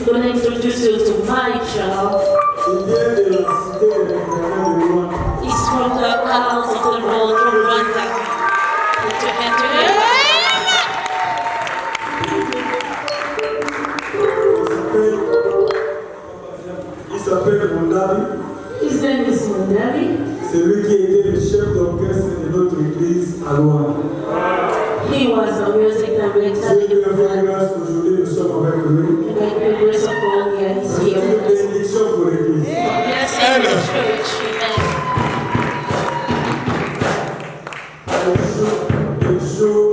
going to introduce you to Michael. He's from the house of the Lord from Rwanda. Put your hand together. Il s'appelle Mondali. His name is Mondali. C'est lui qui était le chef d'orchestre de notre église à Loire. He was a music director in Rwanda. Aujourd'hui, nous sommes avec lui. By the grace of God, yeah, he's C'est here. une bénédiction pour l'église. Yes, in the church. Il joue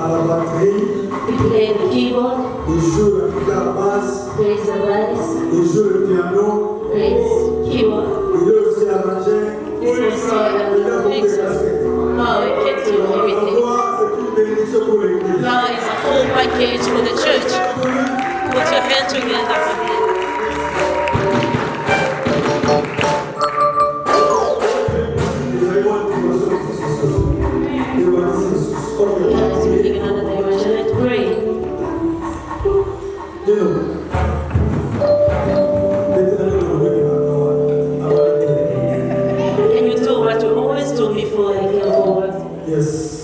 à la batterie. He played the keyboard, Il joue la guitare basse. plays the bass, Il joue le piano. plays keyboard. Il est aussi arrangé. He's also a mixer. Now he can do everything. C'est une bénédiction pour l'église. Now it's a whole package for the church. Put your hand together for him. Let's begin another dimension. Let's pray. Can you do what you always do before I get forward? Yes.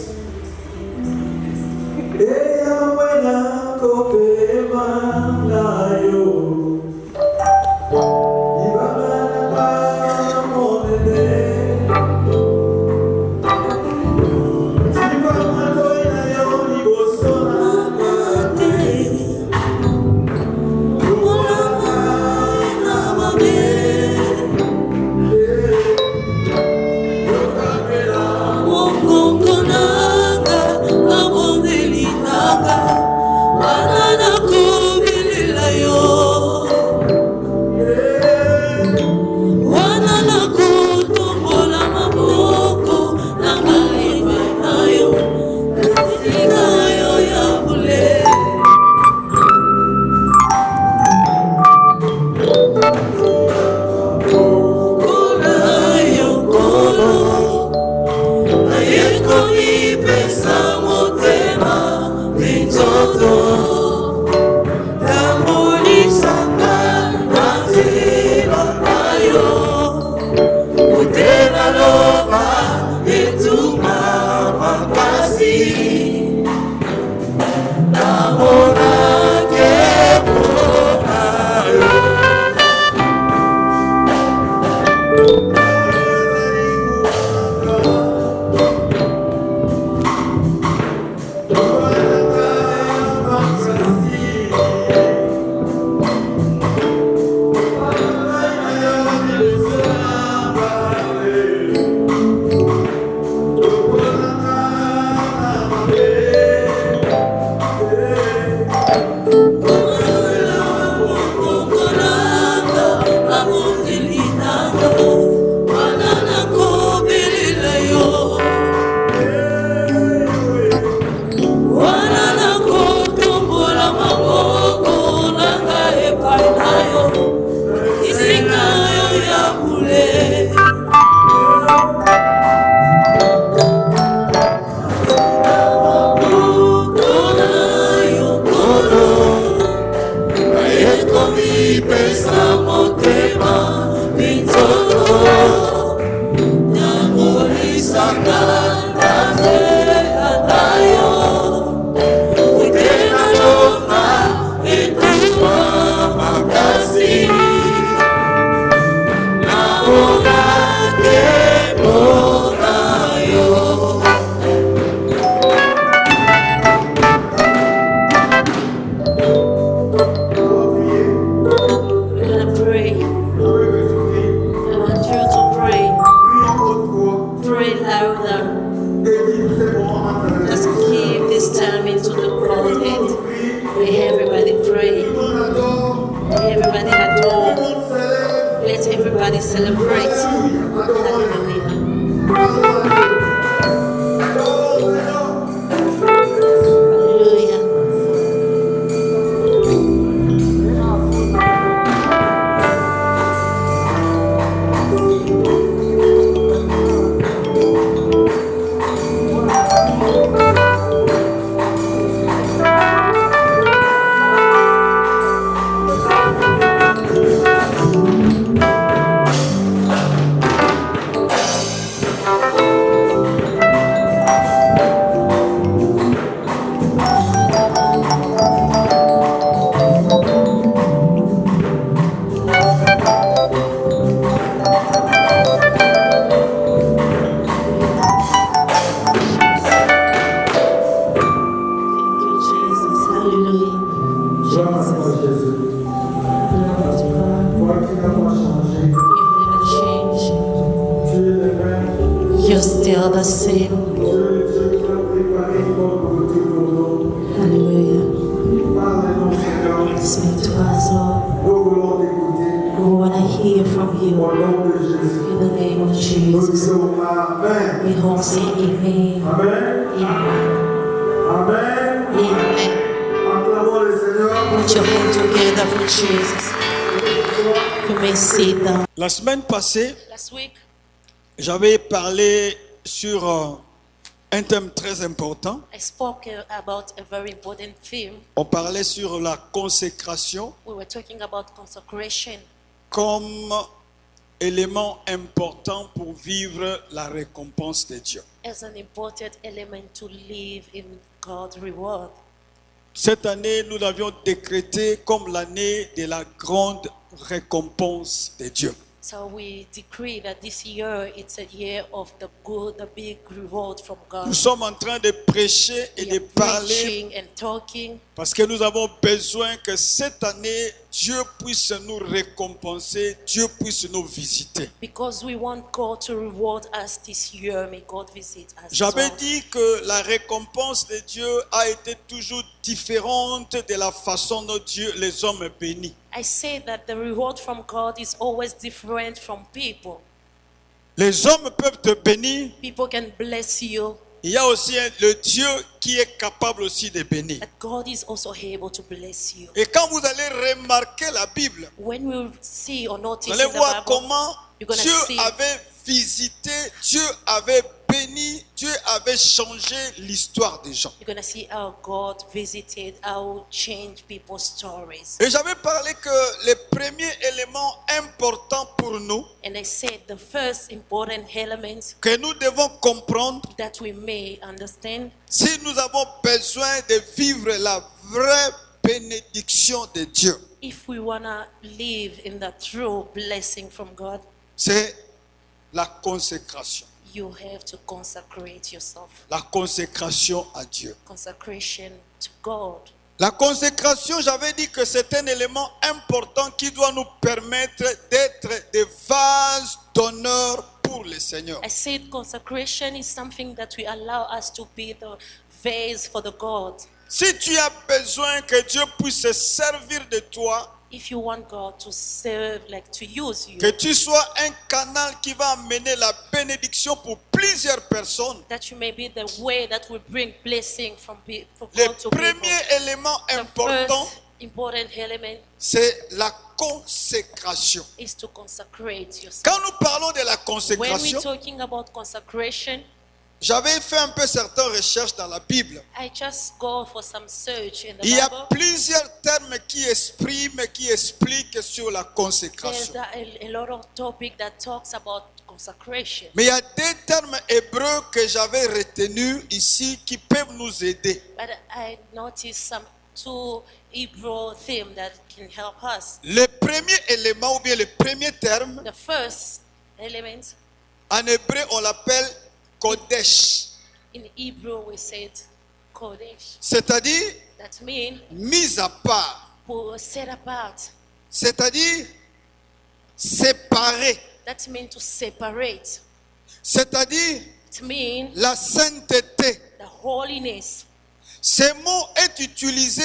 Gloire à toi, Jésus. Glory to God. Toi qui n'as pas changé. You've never changed. Tu es le même. You're still the same. Tu es le Dieu qui a préparé une bonne nourriture pour nous. Hallelujah. Parle-nous, Seigneur. Speak to us, Lord. Nous voulons t'écouter. We want to hear from Au you. nom de Jésus. In the name of Nous Jesus. disons Amen. We all say amen. Amen. Amen. Amen. Amen. Acclamons le Seigneur. Put your hands together for Jesus. You may sit down. La semaine passée, Last week, j'avais parlé sur un thème très important. I spoke about a very important theme. On parlait sur la consécration We were talking about consecration comme élément important pour vivre la récompense de Dieu. as an important element to live in God's reward. Cette année, nous l'avions décrété comme l'année de la grande récompense de Dieu. So we decree that this year it's a year of the big reward from God. Nous sommes en train de prêcher et We de are parler preaching and talking parce que nous avons besoin que cette année, Dieu puisse nous récompenser, Dieu puisse nous visiter. because we want God to reward us this year. May God visit us. as J'avais well. dit que la récompense de Dieu a été toujours différente de la façon dont Dieu les hommes bénit. I say that the reward from God is always different from people. Les hommes peuvent te bénir. People can bless you, Il y a aussi le Dieu qui est capable aussi de bénir. but God is also able to bless you. Et quand vous allez remarquer la Bible, When we see or vous notice allez in the voir Bible, comment you're gonna Dieu see avait visité, Dieu avait béni, Dieu avait changé l'histoire des gens. you're gonna see how God visited, how changed people's stories. Et j'avais parlé que le premier élément important pour nous, And I said the first important element que nous devons comprendre, that we may understand, si nous avons besoin de vivre la vraie bénédiction de Dieu, if we wanna live in the true blessing from God, c'est la consécration. you have to consecrate yourself. La consécration à Dieu. Consecration to God. La consécration, j'avais dit que c'est un élément important qui doit nous permettre d'être des vases d'honneur pour le Seigneur. I said consecration is something that we allow us to be the vase for the God. Si tu as besoin que Dieu puisse se servir de toi, If you want God to serve, like to use you, que tu sois un canal qui va amener la bénédiction pour plusieurs personnes, that you may be the way that will bring blessing from for le God to people. premier élément The important, first important element c'est la consécration. is to consecrate yourself. Quand nous parlons de la When consécration, we're talking about consecration, j'avais fait un peu certaines recherches dans la Bible. I just go for some search in the Il y a Bible. plusieurs termes qui expliquent sur la There's consécration. a lot of topic that talks about consecration. Mais il y a des termes hébreux que j'avais retenus ici qui peuvent nous aider. But I noticed some two Hebrew themes that can help us. Le premier élément ou bien le premier terme, The first element en hébreu on l'appelle Kodesh, in Hebrew we said Kodesh. c'est-à-dire That means mise à part, who set apart. c'est-à-dire séparé, That means to separate. c'est-à-dire It means la sainteté. the holiness. Ce mot est utilisé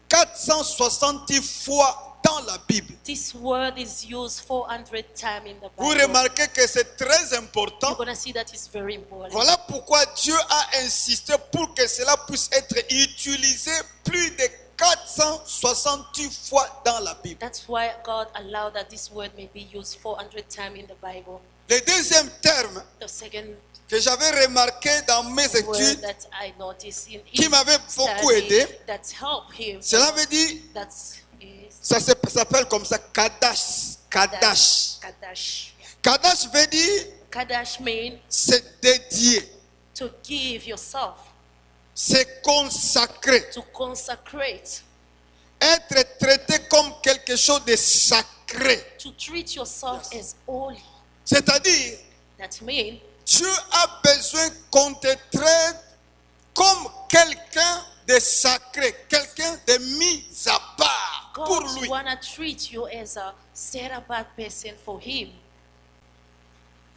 460 fois dans la Bible. This word is used 400 times in the Vous Bible. remarquez que c'est très You're important. going to see that it's very important. Voilà pourquoi Dieu a insisté pour que cela puisse être utilisé plus de 460 fois dans la Bible. That's why God allowed that this word may be used 400 times in the Bible. Le deuxième terme The second que j'avais remarqué dans mes word études, that I noticed in qui his m'avait beaucoup study aidé, that helped him. cela veut dire, ça s'appelle comme ça, Kadash. Kadash. Kadash. Kadash veut dire, Kadash means c'est dédié, to give yourself, c'est consacré, to consecrate, être traité comme quelque chose de sacré. to treat yourself as holy. C'est-à-dire, That means Dieu a besoin qu'on te traite comme quelqu'un de sacré, quelqu'un de mis à part pour God lui. wanna treat you as a set apart person for Him.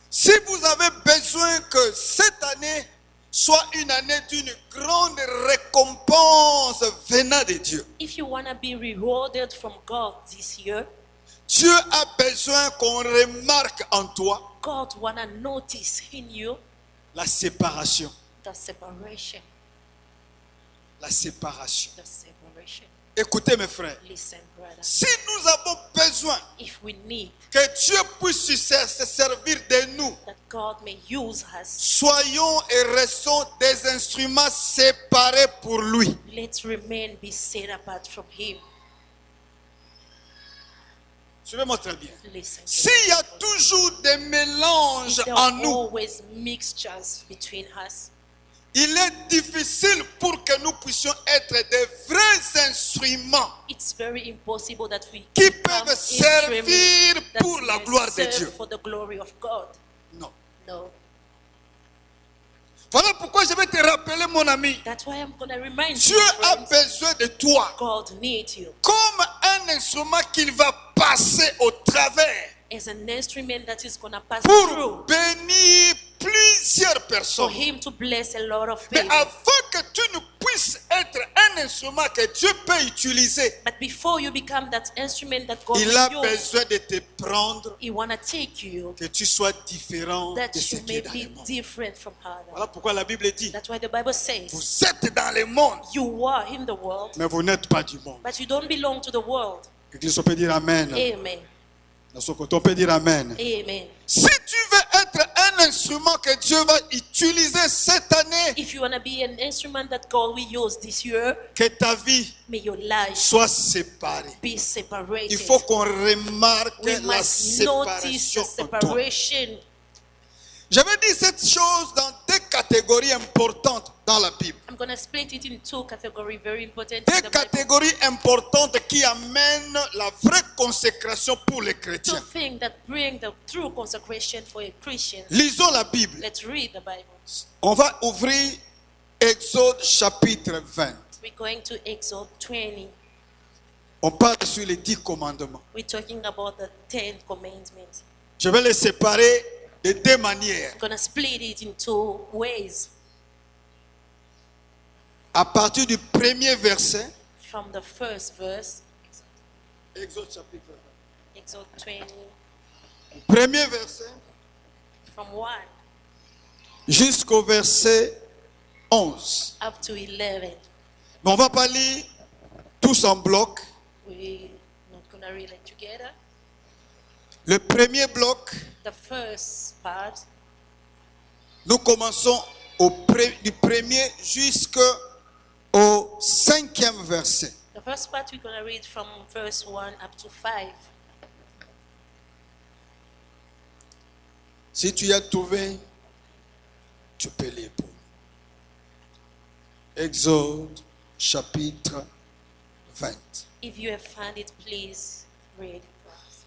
Si vous avez besoin que cette année soit une année d'une grande récompense venant de Dieu, If you wanna be rewarded from God this year, Dieu a besoin qu'on remarque en toi God wanna notice in you la séparation. the separation. La séparation. The separation. Écoutez mes frères, Listen, brother. si nous avons besoin If we need que Dieu puisse se servir de nous, that God may use us, soyons et restons des instruments séparés pour lui. let's remain be set apart from Him. Suivez-moi très bien. Listen. S'il y a toujours des mélanges There en are nous, always mixtures between us. il est difficile pour que nous puissions être des vrais instruments It's very impossible that we qui become peuvent servir instruments that pour la may gloire de serve Dieu. for the glory of God. Non. No. Voilà pourquoi je vais te rappeler, mon ami. That's why I'm gonna remind Dieu you, a friends, besoin de toi God needs you comme un instrument qu'il va passer au travers as an instrument that is gonna pass pour through bénir plusieurs for personnes. Him to bless a lot of Mais people. avant que tu ne puisses être un instrument que Dieu peut utiliser, But before you become that instrument that God il a will use, besoin de te prendre, He wanna take you que tu sois différent that de ce you qui may est dans be le monde. different from others. Voilà pourquoi la Bible dit, That's why the Bible says vous êtes dans le monde, you are in the world, mais vous n'êtes pas du monde. but you don't belong to the world. L'église, on peut dire Amen. Amen. Dans ce côté, on peut dire Amen. Amen. Si tu veux être un instrument que Dieu va utiliser cette année, If you want to be an instrument that God will use this year, que ta vie may your life soit séparée. be separated. Il faut qu'on remarque We la must notice the séparation en toi. separation. J'avais dit cette chose dans deux catégories importantes dans la Bible. I'm going to split it in two categories, very important. in Deux the Bible. catégories importantes qui amènent la vraie consécration pour les Two chrétiens. things that bring the true consecration for a Christian. Lisons la Bible. Let's read the Bible. On va ouvrir Exode chapitre 20. We're going to Exodus 20. On parle sur les 10 commandements. We're talking about the 10 commandments. Je vais les séparer de deux manières. I'm going to split it in two ways. À partir du premier verset, From the first verse, Exode chapitre Exodus 20, 20. Premier verset from 1 jusqu'au verset 11. up to 11. Mais on va pas lire tous en bloc. We're not going to read it together. Le premier bloc, The first part, nous commençons du premier jusqu'au cinquième verset. the first part we're going to read from verse 1 up to 5. Si tu as trouvé, tu peux lire pour nous. Exode chapitre 20. If you have found it, please read it for us.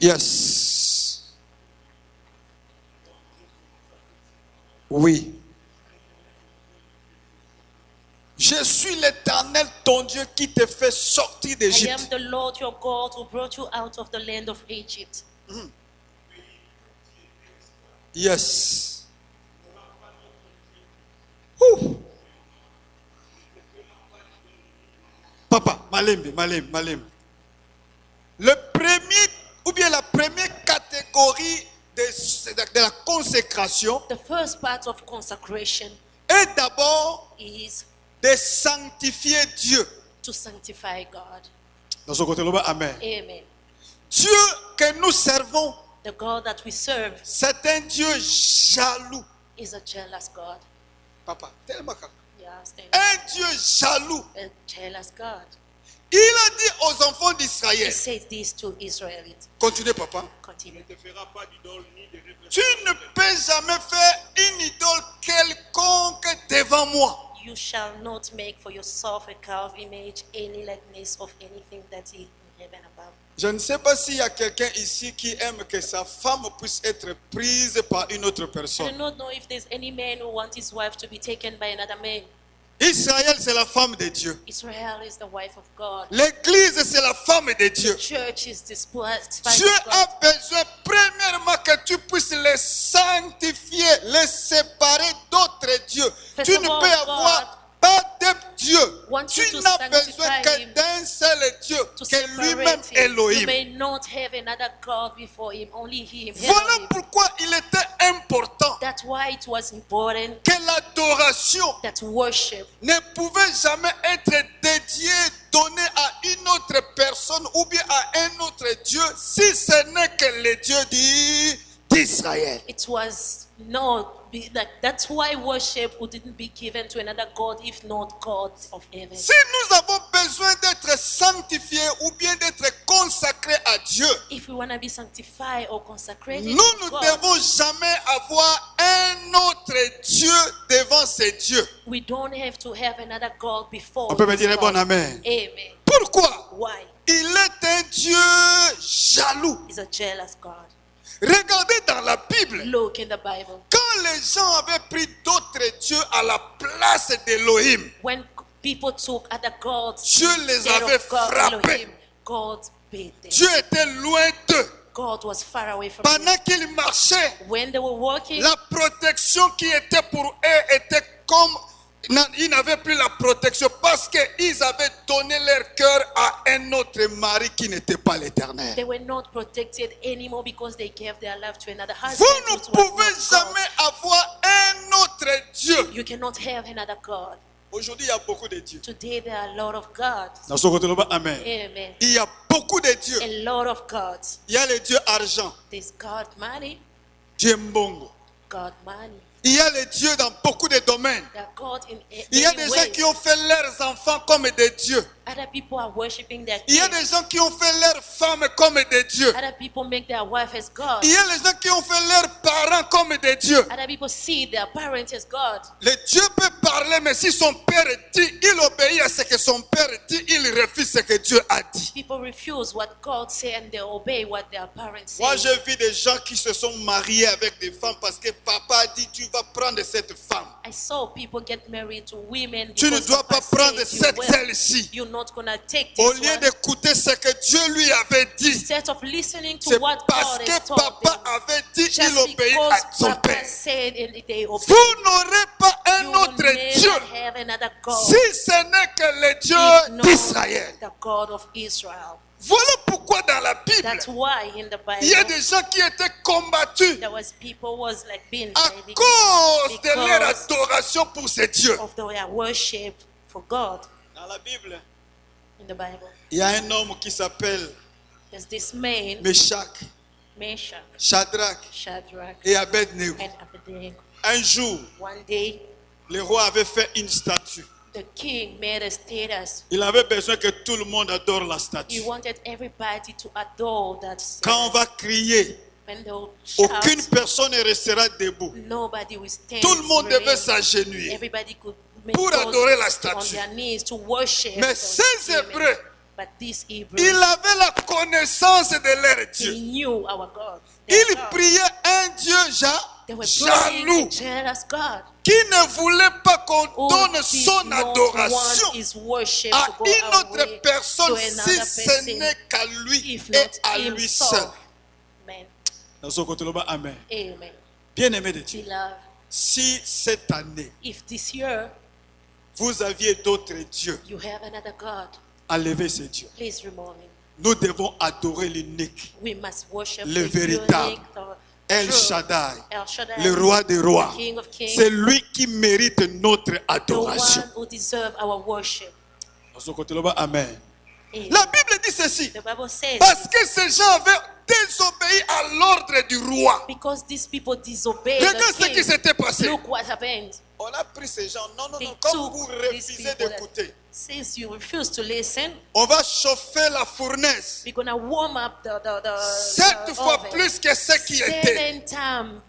Yes. Oui. Je suis l'Éternel, ton Dieu, qui te fait sortir I am d'Égypte. the Lord your God who brought you out of the land of Egypt. Yes. Ouh. Papa, Malembe. Le premier, ou bien la première catégorie de la consécration The first part of consecration est d'abord is de sanctifier Dieu. to sanctify God. Dans ce côté-là, amen. Amen. Dieu que nous servons, The God that we serve c'est un Dieu jaloux. is a jealous God. Papa, tellement calme. You understand? Un Dieu jaloux. A jealous God. Il a dit aux enfants He d'Israël, says this to Israelites. continuez papa, Continue. tu ne peux jamais faire une idole quelconque devant moi. You shall not make for yourself a carved image, any likeness of anything that is in heaven above, Je ne sais pas s'il y a quelqu'un ici qui aime que sa femme puisse être prise par une autre I personne. do not know if there's any man who wants his wife to be taken by another man. Israël, c'est la femme de Dieu. Israel is the wife of God. L'église, c'est la femme de Dieu. The church is the spouse Dieu of God. a besoin, premièrement, que tu puisses les sanctifier, les séparer d'autres dieux. First Tu of ne all, peux avoir pas de Dieu. wants Tu you to n'as besoin sanctify que him, d'un seul Dieu, to qui est lui-même separate him. You Elohim. may not have another God before him, only him. Voilà Elohim. pourquoi il était important That's why it was important que l'adoration that worship ne pouvait jamais être dédiée, donnée à une autre personne ou bien à un autre Dieu, si ce n'est que le Dieu d'Israël. it was that's why worship wouldn't be given to another God if not God of heaven. Si nous avons besoin d'être sanctifiés ou bien d'être consacrés à Dieu, If we want to be sanctified or consecrated nous to ne God, devons jamais avoir un autre Dieu devant ces dieux. we don't have to have another God before. On peut me this dire un God. bon amen. Amen. Pourquoi? Why? Il est un Dieu jaloux. He's a jealous God. Regardez dans la Bible, Look in the Bible. quand les gens avaient pris d'autres dieux à la place d'Élohim, When people took other gods Dieu les instead avait of God, frappés. Elohim, God beat them. Dieu était loin d'eux. God was far away from them. Pendant qu'ils marchaient, When they were walking, la protection qui était pour eux était comme... Non, ils n'avaient plus la protection parce qu'ils avaient donné leur cœur à un autre mari qui n'était pas l'Éternel. they were not protected anymore because they gave their life to another husband. Vous ne which was pouvez not God. jamais avoir un autre Dieu. You cannot have another God. Aujourd'hui, il y a beaucoup de dieux. Today there are a lot of gods. Dans ce côté-là, amen. Amen. Il y a beaucoup de dieux. A lot of gods. Il y a le Dieu argent, There's God money, Dieu mbongo. God money. Il y a les dieux dans beaucoup de domaines. There are God in Il y a many des gens ways. qui ont fait leurs enfants comme des dieux. Other people are worshiping their Il y a kids. des gens qui ont fait leurs femmes comme des dieux. Other people make their wife as God. Il y a les gens qui ont fait leurs parents comme des dieux. Other people see their parents as God. Le Dieu peut parler, mais si son père dit, il obéit à ce que son père dit, il refuse ce que Dieu a dit. People refuse what God say and they obey what their parents say. Moi, j'ai vu des gens qui se sont mariés avec des femmes parce que papa a dit, tu vas prendre cette femme. I saw people get married to women Tu ne because dois Papa pas prendre said you cette will. celle-ci. You're not gonna take Au this lieu one. d'écouter ce que Dieu lui avait dit, Instead of listening to c'est what parce God que has told papa them, avait dit, il just obéit à because son Papa père. said and they obey. Vous n'aurez pas un You autre will Dieu never have another God si ce n'est que le if Dieu not d'Israël. the God of Israel. Voilà pourquoi dans la Bible, That's why in the il y a Bible des gens qui étaient combattus there was people was like being à fighting cause de leur because adoration pour ces dieux. of their worship for God Dans la Bible, in the Bible. il y a un homme qui s'appelle There's this man, Meshach, Meshach, Shadrach Shadrach, et Abednego. and Abednego. Un jour, One day, le roi avait fait une statue. the king made a status. Il avait besoin que tout le monde adore la He statue. wanted everybody to adore that Quand on status. va crier, When they will shout, aucune personne ne restera debout. nobody will stand. Tout le monde devait remain. s'agenouiller. Everybody could make pour those adorer la on statue. their knees to worship. Mais those ces women. Hébreux, But these Hebrews, ils avaient la connaissance de leur they Dieu. knew our God. their Ils God. priaient un Dieu They were praying jaloux a jealous God qui ne voulait pas qu'on who donne did son not adoration want his worship à to go une autre away personne to si another ce person n'est qu'à lui if et not à lui seul. himself. Amen. Dans ce côté-là, amen. Amen. Bien-aimé de Dieu, Beloved, si cette année, if this year vous aviez d'autres dieux, you have another God, enlevez ces dieux. please remove him. Nous devons adorer l'unique, We must worship le the véritable, unique, the El true Shaddai, El Shaddai, le roi des rois. the King of Kings, C'est lui qui mérite notre the adoration. one who deserves our worship. Dans ce côté-là, amen. Amen. La Bible dit ceci. The Bible says, Parce que ces gens avaient désobéi à l'ordre du roi. because these people disobeyed Regarde ce the qui king, s'était passé. look what happened. On a pris ces gens. Non, non, They non. Comme took vous these refusez people d'écouter, that, since you refuse to listen, on va chauffer la fournaise we're gonna warm up the 7 fois oven. plus que ce qui était. 7 times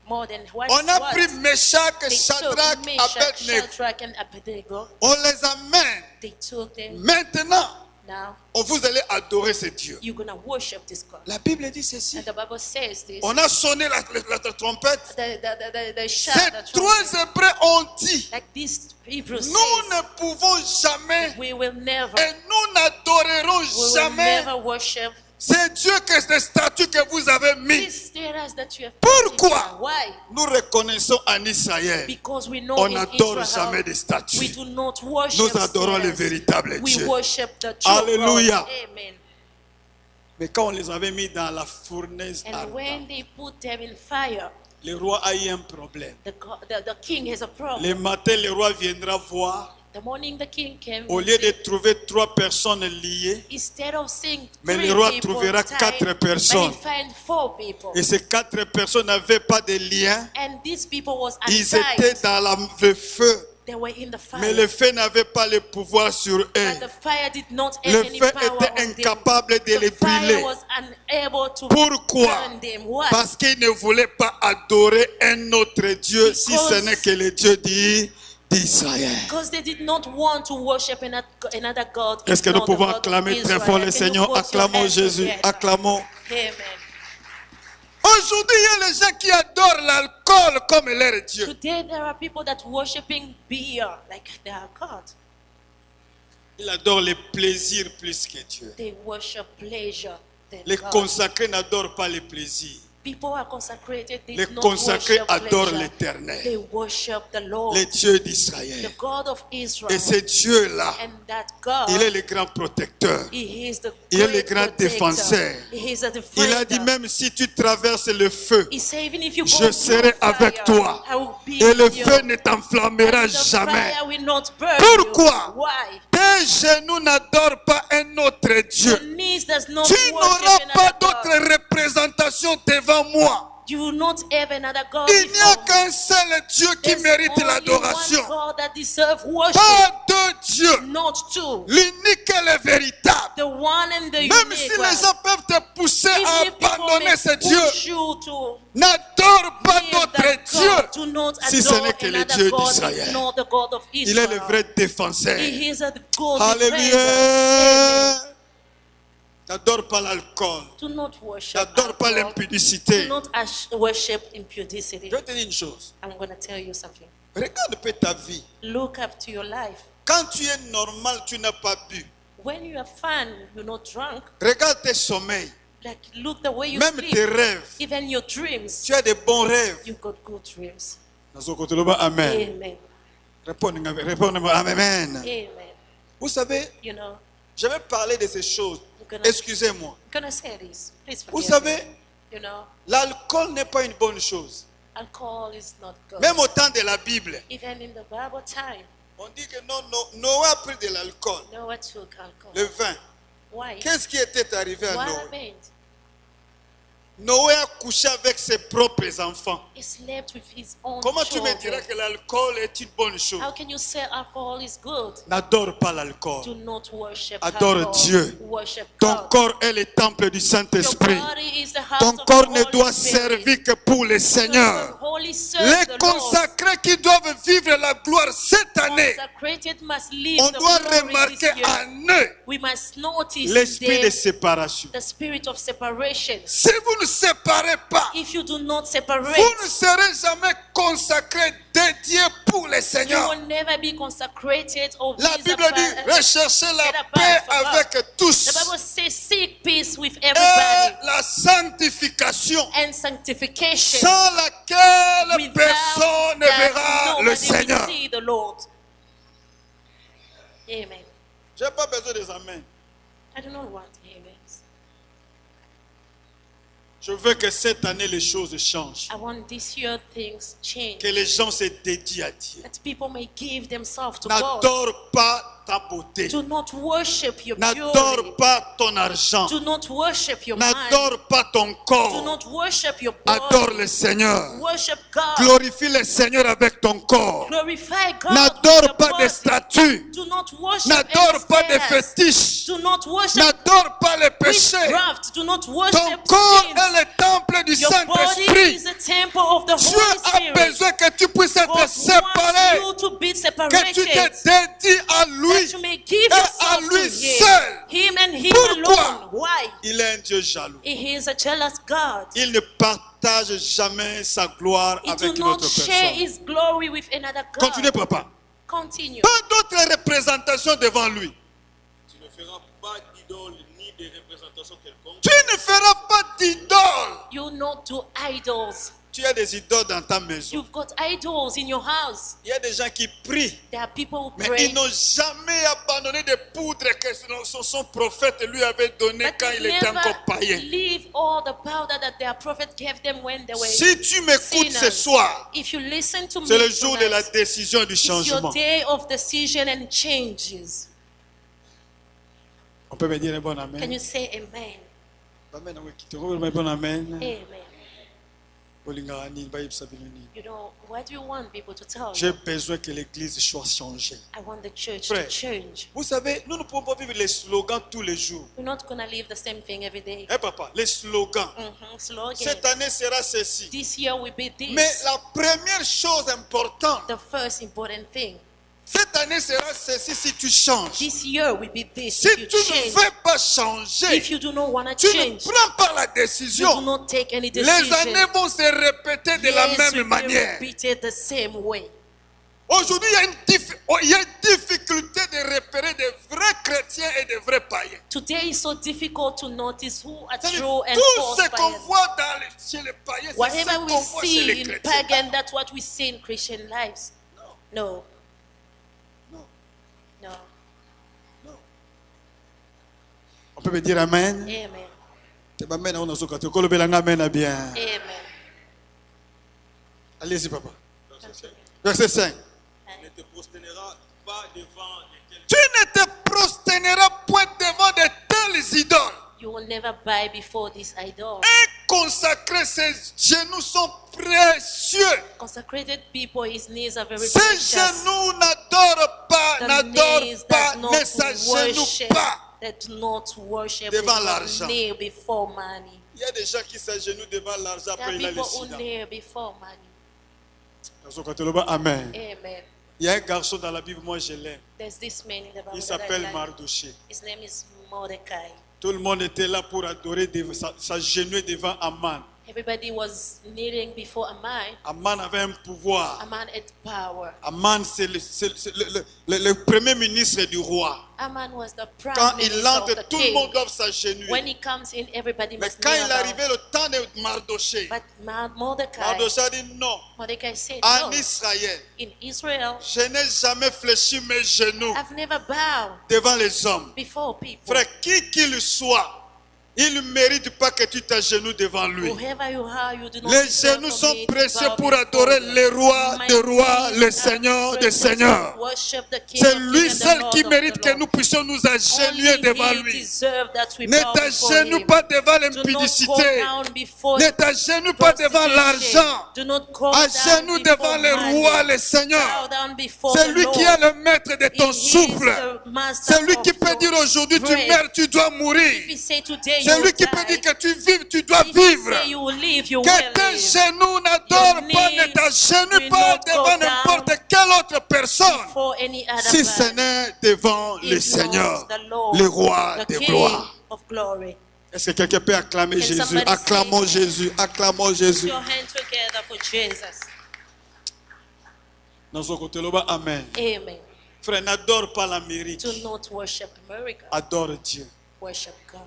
more than what On a what pris Meshach, they Shadrach, took Meshach, Abednego. Shadrach, and Abednego. On les amène. They took them. Maintenant, Now, vous allez adorer ce Dieu. you're going to worship this God. La Bible dit ceci. And the Bible says this. On a sonné la trompette. The shout, Ces the trois trumpet. Hébreux ont dit, Like these Hebrews nous says, ne pouvons jamais we will never, et nous n'adorerons we will jamais never worship ces dieux que ces statues que vous avez mis. these statues that you have Pourquoi? put in. Why? Nous reconnaissons en Israël, Because we know on in n'adore Israel, jamais des we statues. do not worship Nous adorons le statues. véritable We Dieu. worship the true Alléluia. God. Amen. Mais quand on les avait mis dans la fournaise And ardente, when they put them in fire, le roi a eu un problème. the king has a problem. Le matin, le roi viendra voir. The morning the king came, Au lieu de trouver 3 personnes liées, instead of seeing mais 3 le roi people trouvera tied, 4 personnes. but he find 4 people. Et ces 4 personnes n'avaient pas de lien. And these people was Ils untied. étaient dans le feu. They were in the fire. Mais le feu n'avait pas le pouvoir sur eux. But the fire did not have Le any feu power était on them. incapable de les The fire brûler. was unable to Pourquoi? burn them. Why? Parce qu'ils ne voulaient pas adorer un autre Dieu, si ce n'est que le Dieu d'Israël. Because they did not want to worship another God. Est-ce que if nous not the pouvons God of acclamer très Israel? fort le Can you Seigneur? put your Acclamons hands Jésus. together? Acclamons. Amen. Aujourd'hui, il y a les gens qui adorent l'alcool comme leur Dieu. Today there are people that worshiping beer like their God. Ils adorent les plaisirs plus que Dieu. They worship pleasure than Les God. consacrés n'adorent pas les plaisirs. People are consecrated. They Les do not consacrés worship adorent pleasure. l'Éternel, They worship the Lord, le Dieu the d'Israël. God of Israel. Et ce Dieu-là, And that God, il est le grand protecteur. He is the Il est le great grand protector. défenseur. He is a Il a dit defender. même si tu traverses le feu, He said, even if you je go serai through fire, avec toi. I will be Et le with you. feu ne t'enflammera And the jamais. fire will not burn Pourquoi? you. Why? Tes genoux n'adorent pas un autre Your Dieu. knees does not Tu worship n'auras pas another d'autre God. représentation devant moi. You will not have another God Il n'y a before me. qu'un seul Dieu qui There's mérite only l'adoration. one God that deserves worship, Pas deux dieux. not two. L'unique et le véritable. The one and the Même unique si one. les gens peuvent te pousser à Even if people abandonner may ce Dieu, push you to n'adore pas leave d'autre that Dieu. God, do not si ce adore n'est que le another Dieu God, d'Israël. not the God of Il Israel. est le vrai défenseur. He is a good defender. Alléluia. N'adore pas l'alcool. Do not worship N'adore pas alcohol. l'impudicité. Do not worship impudicity. Je vais te dire une chose. I'm going to tell you something. Regarde un peu ta vie. Look up to your life. Quand tu es normal, tu n'as pas bu. When you are fun, you're not drunk. Regarde tes sommeils. Like, look the way you Même sleep. tes rêves. Even your dreams. Tu as des bons rêves. You've got good dreams. Amen. Amen. Répondez-moi. Amen. Amen. Vous savez, You know, je vais parler de ces choses. Excusez-moi. I'm going to say this. Please Vous forgive me. savez, You know, l'alcool n'est pas une bonne chose. alcohol is not good. Même au temps de la Bible, Even in the Bible time, on dit que non, Noé a pris de l'alcool, Noah took alcohol. le vin. Why? Qu'est-ce qui était arrivé à What Noé? happened? Noé a couché avec ses propres enfants. He slept with his own Comment tu me children. diras que l'alcool est une bonne chose? How can you say alcohol is good? N'adore pas l'alcool. Do not worship Adore alcohol. Dieu. Worship Ton God. corps est le temple du Your Saint-Esprit. body is the house Ton of corps the ne Holy doit Spirit. servir que pour le Seigneur. Holy serve Les the Lord. consacrés qui doivent vivre la gloire cette année, Consecrated must live on the doit glory remarquer this year. en eux We must notice l'esprit de in them séparation. the spirit of separation. Si vous ne séparez pas, If you do not separate, vous ne serez jamais consacrés, dédiés pour le you Seigneur. will never be consecrated or La be Bible apart- dit recherchez la set apart paix for God. avec tous The Bible says seek peace with et everybody la sanctification and sanctification. sans laquelle Without personne ne that, verra nobody le will Seigneur. see the Lord. Amen. Je n'ai pas besoin des amens. I don't know what amen. Je veux que cette année les choses changent. I want this year things change. Que les gens se dédient à Dieu. That people may give themselves to God. N'adore pas ta beauté. Do not worship your beauty. N'adore pas ton argent. Do not worship your mind. N'adore pas ton Do corps. not worship your body. Adore le Seigneur. Worship God. Glorifie le Seigneur avec ton corps. Glorify God. with N'adore your pas body. des statues. Do not worship N'adore pas des any status. fétiches. Do not worship N'adore pas les péchés. witchcraft. Do not worship Ton corps sins. est le temple du Your body Saint-Esprit. is a temple of the Dieu Holy a Spirit. besoin que tu puisses être God séparé. wants you to be Que separated. tu te dédies à lui That you may give et à yourself to lui Him. seul. Him and Him Pourquoi? alone. Why? Il est un Dieu jaloux. He is a jealous God. Il ne partage jamais sa gloire He avec do une not autre share personne. His glory with another God. Continuez, papa. Continue. Pas d'autres représentations devant lui. Tu ne feras pas d'idole ni de représentation quelconque. Tu ne feras pas d'idole. You not do idols. Tu as des idoles dans ta maison. You've got idols in your house. Il y a des gens qui prient, There are people who mais pray. ils n'ont jamais abandonné des poudres que son prophète lui avait données But quand they il était never encore païen. leave all the powder that their prophet gave them when they were Si tu m'écoutes ce sinners. soir, If you listen to me c'est le jour de la tonight, décision et du it's your changement. day of decision and changes. On peut me dire un bon Can amen. you say amen? Amen. Bon amen. Amen. J'ai You know, what do you want people to tell you? besoin que l'église soit changée. I want the church Frère. to change. Vous savez, nous ne pouvons pas vivre les slogans tous les jours. We're not going to live the same thing every day. Hein, papa, les slogans. Slogan. Cette année sera ceci. This year will be this. Mais la première chose importante, The first important thing. cette année sera ceci si tu changes. This year will be this. Si If you tu ne change. veux pas changer, If you do not want to tu ne change, prends pas la you do décision. not take any Les decision. années vont se répéter de la Years même will be manière. repeated the same way. Aujourd'hui, il y a une difficulté de repérer des vrais chrétiens et des vrais païens. Today is so difficult to notice who are C'est-à-dire, true and tout false ce qu'on pagans. voit chez les païens, c'est ce Whatever we qu'on voit chez see les in chrétiens. pagan, that's what we see in Christian lives. No. Non. No. On peut me dire amen. Amen. Amen. Amen. Amen. Allez-y, papa. Verset 5. Ne te prosterneras pas devant les tels. Tu ne te prosterneras point devant de telles idoles. You will never bow before this idol. Un consacré, ses genoux sont précieux. Consecrated people, his knees are very Ses precious. genoux n'adorent pas, The n'adorent knees pas, does ne not s'agenouillent worship. pas. That do not worship. Devant They do not l'argent. kneel before money. Il y a des gens qui s'agenouillent devant l'argent, There après are il a le people who sida. kneel before money. Amen. Amen. Il y a un garçon dans la Bible, moi je l'aime. There's this man in the Bible Il that I s'appelle like. Mardoché. His name is Mordecai. Tout le monde était là pour adorer, s'agenouiller devant Aman. Everybody was kneeling before Aman. Aman avait un pouvoir. Aman had power. Aman, c'est le premier ministre du roi. Aman was the prime Quand minister il of entre, the tout le king. monde doit When s'agenouiller. he comes in, everybody Mais must quand kneel il down. arrivait le temps de Mardoché, But Mordecai, Mardoché a dit non. Mordecai said, En no. Israël, In Israel, je n'ai jamais fléchi mes genoux I've never bowed devant les hommes. before people. Frère, qui qu'il soit, il ne mérite pas que tu t'agenouilles devant lui. Whoever you are, you do not Les deserve genoux for sont me to précieux bow pour before adorer you. le roi My des rois, knees le are Seigneur des precious to seigneurs. worship the King C'est of lui Kings and the seul Lord qui of mérite the que Lord. nous puissions nous agenouiller Only devant he lui. deserves that we Ne bow before t'agenouille him. pas devant Do not go l'impudicité. down before Ne t'agenouille pas devant prostitution. l'argent. Do not go Agenouille down devant before le money. roi, le Bow Seigneur. down before C'est the lui Lord. qui est le maître de ton He is souffle. the master C'est lui of qui peut your dire aujourd'hui tu breath. meurs, tu dois If mourir. he say today you C'est will lui qui peut die, dire que tu vives, tu dois if he vivre. say you will live, you Que will tes live. genoux n'adorent pas, ne t'agenouille will pas not go devant down n'importe quelle autre personne. For any other Si man. ce n'est devant le If Seigneur, not the Lord, le roi the des King gloires. of glory. Est-ce que quelqu'un peut acclamer Can Jésus? somebody Acclamons say- Jésus, acclamons Jésus. Your hands together for Jesus. Dans son côté là-bas, amen. Amen. Frère, n'adore pas l'Amérique, Do not worship America. adore Dieu. Worship God.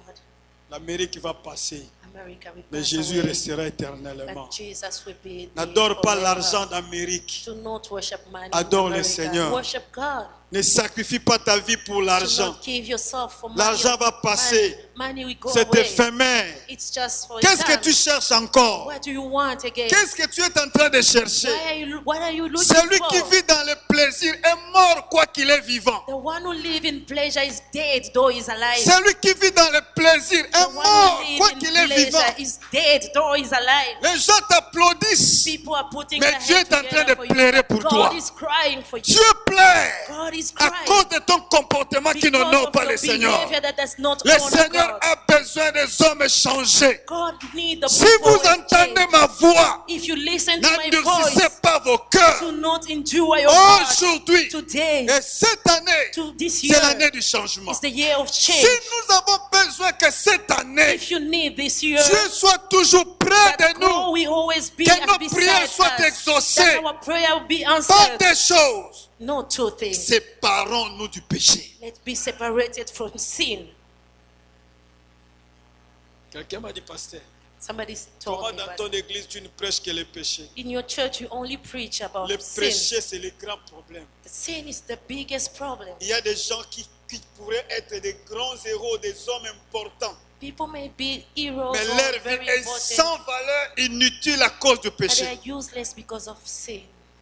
L'Amérique va passer, America will mais pass Jésus away, restera éternellement. but Jesus will be there N'adore pas forever. l'argent d'Amérique. Do not worship money. Adore in le America. Seigneur. Worship God. Ne sacrifie pas ta vie pour Do l'argent. not give yourself for money. L'argent va passer. Money will go C'est away. éphémère. It's just for a Qu'est-ce que time. tu cherches encore? What do you want again? Qu'est-ce que tu es en train de chercher? What are you looking Celui for? qui vit dans le plaisir est mort quoi qu'il est vivant. The one who lives in pleasure is dead, though he's alive. Celui qui vit dans le plaisir The est one mort who quoi lives qu'il in est vivant. pleasure is dead, though he's alive. Les gens t'applaudissent. People are putting Mais their Dieu hands est en train together de for you. pleurer pour God toi. is crying for you. Dieu pleure. God is À crying cause de ton comportement qui because n'honore of pas your le Seigneur. behavior that does not Le honor Seigneur God. a besoin des hommes changés. God need the Si people vous who entendez change. ma voix, If you listen to my n'endurcissez voice, pas vos cœurs. to not endure your heart Aujourd'hui today, et cette année, to this c'est year, l'année du changement. it's the year of Si change. nous avons besoin que cette année, If you need this year, Dieu soit toujours près that de God nous, will always be que nos beside prières soient us, exaucées, that our prayer will be pas answered. des choses. No two things. Séparons-nous du péché. Let's be separated from sin. Quelqu'un m'a dit, pasteur, Somebody comment told me, dans but ton église tu ne prêches que les péchés? in your church you only preach about Le sin. péché, c'est le grand problème. The sin is the biggest problem. Il y a des gens qui pourraient être des grands héros, des hommes importants. People may be heroes Mais or leur vie very est important, sans valeur, inutile à cause du but they péché. are useless because of sin.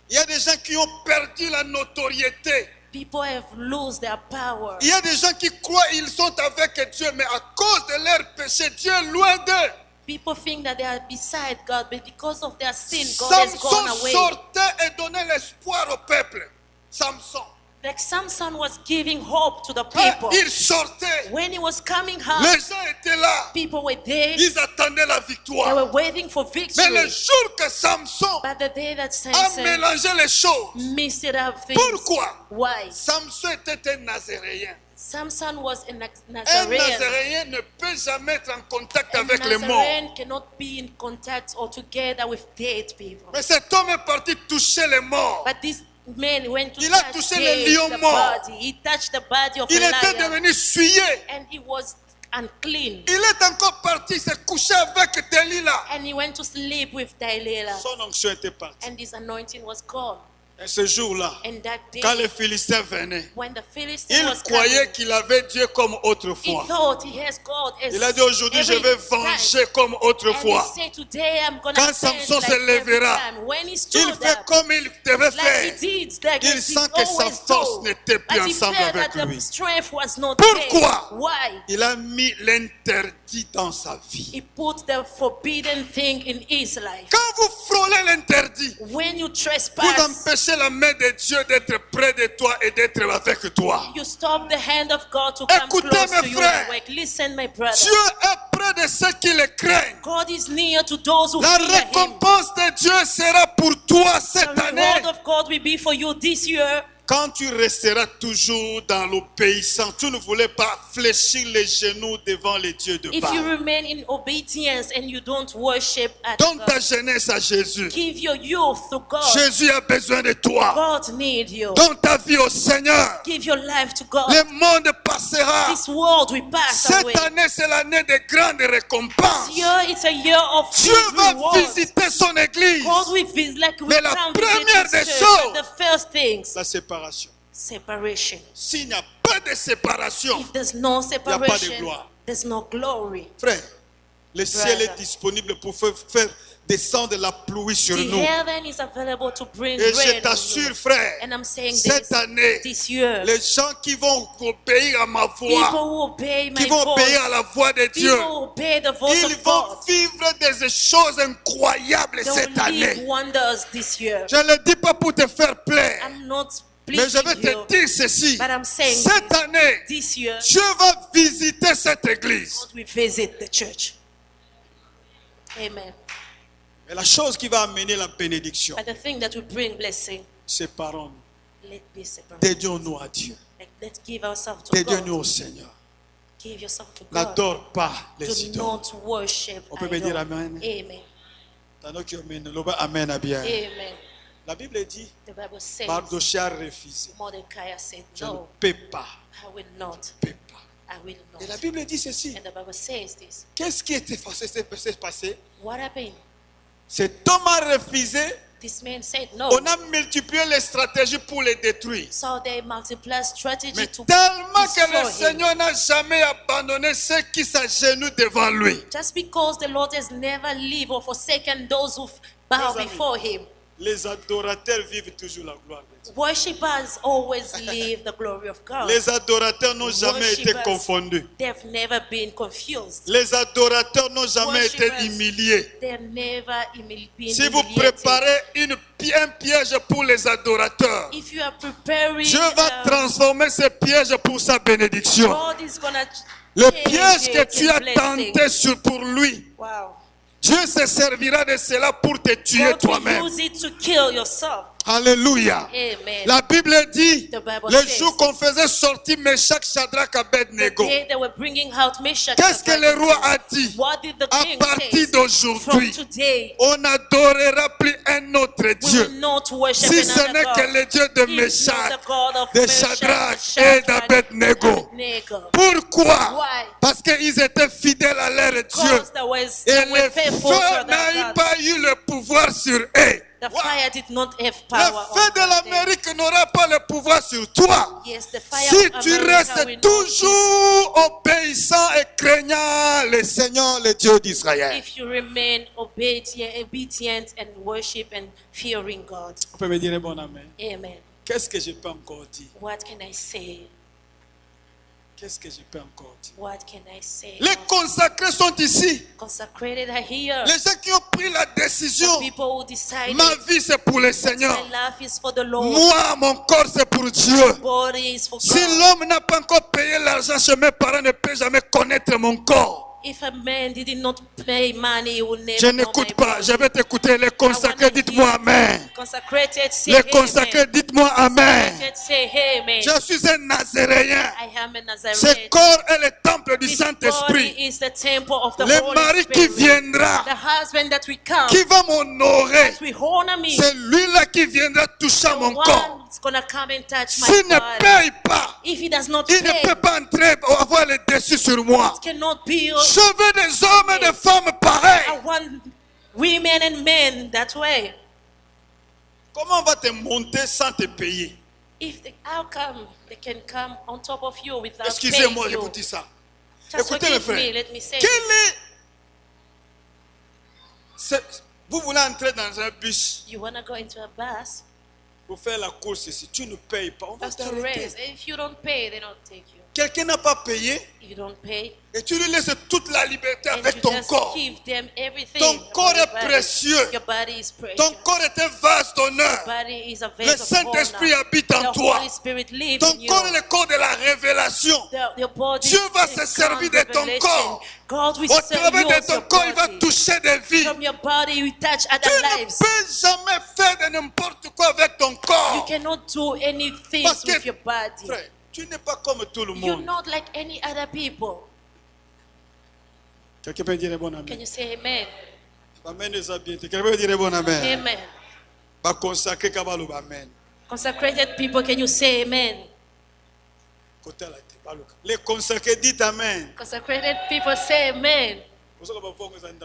Il y a des gens qui ont perdu la notoriété. People have lost their power. Il y a des gens qui croient qu'ils sont avec Dieu, mais à cause de leur péché, Dieu est loin d'eux. People think that they are beside God, but because of their sin, God has gone Samson away. sortait et donnait l'espoir au peuple. Samson. Like Samson was giving hope to the Hein, people. il sortait. When he was coming home, Les gens étaient là. people were there. Ils attendaient la They victoire. were waiting for Mais victory. le jour que Samson But the day that a Samson mélangé les choses, messed it up things. pourquoi? Why? Samson était un Nazaréen. Samson was a Un Nazarene. Nazaréen ne peut jamais être en contact A avec les morts. Nazarene cannot be in contact or together with dead people. Mais cet homme est parti toucher les morts. But this man went to Il a touch touché le dead, lion the mort. body. He touched the body of Il a était lion, devenu souillé. and he was unclean. Il est encore parti se coucher avec Delilah. And he went to sleep with Delilah, Son onction était partie. and his anointing was gone. Et ce jour-là, And that day, quand les Philistins venaient, when the Philistine il was croyait coming, qu'il avait Dieu comme he autrefois. thought he has God as Il a dit aujourd'hui, je every vais time. venger comme And he autrefois. said, today I'm gonna Quand stand Samson like se every lèvera, time. When he Il stood fait up, comme il devait like he faire. did, like Il he sent que sa always force told, n'était plus but he ensemble felt avec that lui. the strength was not Pourquoi? there. Why? Il a mis l'interdit dans sa vie. He put the forbidden thing in his life. Quand vous frôlez l'interdit, When you vous trespass, empêchez la main de Dieu d'être près de toi et d'être avec toi. you stop the hand of God to come Écoutez, close mes to you frères. and work. Listen, my brother. Dieu est près de ceux qui le craignent. God is near to those who La fear Him. récompense de Dieu sera pour toi The cette année. reward of God will be for you this year. Quand tu resteras toujours dans l'obéissance, tu ne voulais pas fléchir les genoux devant les dieux de If you Baal. remain in obedience and you don't worship at Donne ta God, jeunesse à Jésus. give your youth to God. Jésus a besoin de toi. God need you. Donne ta vie au Seigneur. Give your life to God. Le monde passera. This world will pass away. Cette année, c'est l'année de grandes récompenses. This year it's a year of Dieu big va rewards. visiter son église. God will visit, like we Mais la come visit première His des church, choses- but the first things, La séparation. separation. S'il n'y a pas de séparation, If there's no a pas de separation, gloire. there's no glory. frère, le ciel Brother. est disponible pour faire descendre la pluie sur The nous. heaven is available to bring Et je rain on t'assure, you. frère, And I'm saying cette this, année, this year, les gens qui vont obéir à ma people voix, who obey my qui vont obéir à voice, la voix de Dieu, people who obey the voice ils of vont God, vivre des choses incroyables they cette will live année. wonders this year. Je ne le dis pas pour te faire plaire, I'm not mais je vais pleasing you, te dire ceci. but I'm saying Cette this, année, this year, Dieu va visiter cette église. God will visit the church. Amen. Mais la chose qui va amener la bénédiction, But the thing that will bring blessing, séparons-nous. let be separated. Dédions-nous à Dieu. Like, let's give ourselves to Dédions-nous God. au Seigneur. Give yourself to God. N'adore pas les Do idoles. not worship On peut me dire idols. amen. Amen. Tandis que amen à bien. Amen. La Bible dit, The Bible says, Mardochée a refusé. Mordecai said, Je ne no, peux pas. I will not. Peux pas. I will Et la not. Bible dit ceci. And the Bible says this. Qu'est-ce qui était passé? What happened? Cet homme a refusé. This man said no. On a multiplié les stratégies pour les détruire. So they multiply strategy Mais to tellement que le destroy him. Seigneur n'a jamais abandonné ceux qui s'agenouillent devant lui. Just because the Lord has never leave or forsaken those who bow Mes amis. before him. Les adorateurs vivent toujours la gloire de Dieu. Worshippers always live the glory of God. Les adorateurs n'ont jamais été Worshippers, confondus. They've never been confused. Les adorateurs n'ont jamais été Worshippers, humiliés. They've never been Si vous humiliated. préparez un piège pour les adorateurs, If you are preparing, Dieu va transformer ce piège pour sa bénédiction. God is gonna Le change piège que it tu in as blessing. tenté pour lui, Wow. Dieu se servira de cela pour te tuer God will toi-même. use it to kill yourself. Alléluia. Amen. La Bible dit, The Bible le says, jour qu'on faisait sortir Meshach, Shadrach, the Abednego, day they were bringing out Meshach, qu'est-ce que le roi a dit? what did the À king partir say? From d'aujourd'hui, today, on n'adorera plus un autre we Dieu. will not worship Si ce another n'est God. que le Dieu de If not Meshach, the God of de Meshach, Shadrach Shadrach, et d'Abednego. Abednego. Pourquoi? Why? Parce qu'ils étaient fidèles à leur Dieu. Because they were Et were le faithful to feu n'a their God. pas eu le pouvoir sur eux. The fire did not have Le power feu de over them. l'Amérique n'aura pas le pouvoir sur toi. Yes, the fire Si of tu America restes will not toujours obéissant et craignant le Seigneur, le Dieu d'Israël. if you remain obedient and worship and fearing God. On peut me dire bon amen. Amen. Qu'est-ce que je peux encore dire? What can I say? Qu'est-ce que je peux encore dire? What can I say? Les consacrés sont ici. Consecrated are here. Les gens qui ont pris la décision. The people who decided Ma vie c'est pour le Seigneur. my life is for the Lord. Moi, mon corps c'est pour Dieu. Body is for Si God. l'homme n'a pas encore payé l'argent chez mes parents, ne peut jamais connaître mon corps. If a man did not pay money, he will never Je know n'écoute my pas, body. je vais t'écouter. Les I consacrés, wanna dites-moi hear Amen. Consecrated, say Les amen. consacrés, dites-moi Amen. Consecrated, say amen. Je suis un Nazaréen. I am a Ce Nazarene. corps est le temple du This Saint-Esprit. body is the temple of the Le Holy mari qui Spirit. viendra, The husband that we come, qui va m'honorer, that we honor me, c'est lui-là qui viendra toucher the mon corps. one is gonna come and touch my S'il ne body. paye pas, If he does not il ne pay, peut pas entrer, avoir le dessus sur moi. it cannot be. Je veux des hommes et des femmes pareils. I want women and men that way. Comment on va te monter sans te payer? How come they can come on top of you without paying Excusez-moi, je you? vous dis ça. Just Écoutez mes forgive me, frères. let me say. Quel est... Vous voulez entrer dans un bus You wanna go into a bus pour faire la course ici. Tu ne payes pas. On va just to t'arrêter. race. If you don't pay, they don't take you. Quelqu'un n'a pas payé If you don't pay, et tu lui laisses toute la liberté and avec you ton just corps. give them everything. Ton about corps your est body. précieux. Your body is precious. Ton corps est un vase d'honneur. Your body is a Le vase of Saint-Esprit honor. habite en The toi. Holy Spirit lives Ton in you. corps est le corps de la révélation. Your body Dieu va is se servir de ton revelation. corps. God will Au serve travers you de with ton your corps, il va body. toucher des vies. From your body, you touch Tu other ne lives. peux jamais faire de n'importe quoi avec ton You corps. cannot do anything Parce que, with your body. frère, tu n'es pas comme tout le You're monde. not like any other people. Quelqu'un peut dire bon Can amen. you say amen? Amen nous a bien. Quelqu'un peut dire bon amen. Amen. Ba consacré kabalo amen. Consecrated people, can you say amen? Côté la tête, baluka. Les consacrés dites amen. Consecrated people, say amen.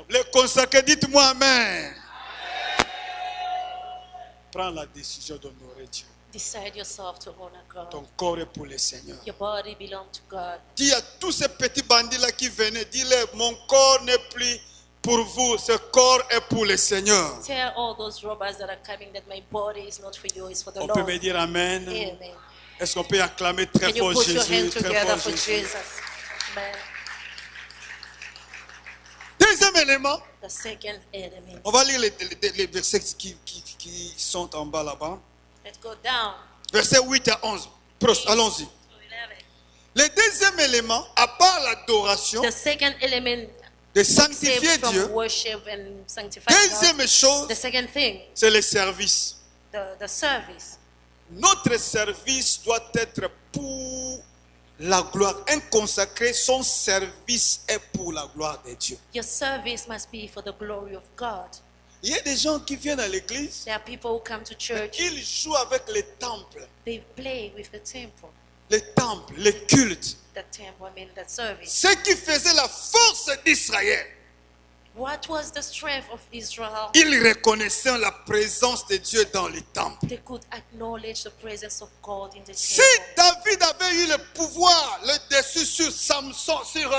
Les consacrés dites-moi amen. Prends la décision d'honorer Dieu. Decide yourself to honor God. Ton corps est pour le Seigneur. Your body belongs to God. Dis à tous ces petits bandits-là qui venaient, dis-leur, mon corps n'est plus pour vous, ce corps est pour le Seigneur. Tell all those robbers that are coming that my body is not for you, it's for the On peut Lord. me dire amen. Amen. Est-ce qu'on peut acclamer très Can you fort put your Jésus, hand très together fort for Jésus. Jesus? Amen. Deuxième élément, The second element. on va lire les versets qui sont en bas là-bas. Let's go down. Versets 8 à 11. Allons-y. to 11. Le deuxième élément, à part l'adoration, The second element, de sanctifier saved from Dieu, worship and sanctify God. deuxième chose, The second thing, c'est le service. the service. Notre service doit être pour la gloire. Un consacré, son service est pour la gloire de Dieu. Your service must be for the glory of God. Il y a des gens qui viennent à l'église, There are people who come to church, ils jouent avec les temples, they play with the temple, les cultes. the temple, I mean the service. Ce qui faisait la force d'Israël, What was the strength of Israel? ils reconnaissaient la présence de Dieu dans les temples. They could acknowledge the presence of God in the Si temple. David avait eu le pouvoir, le dessus sur Samson, sur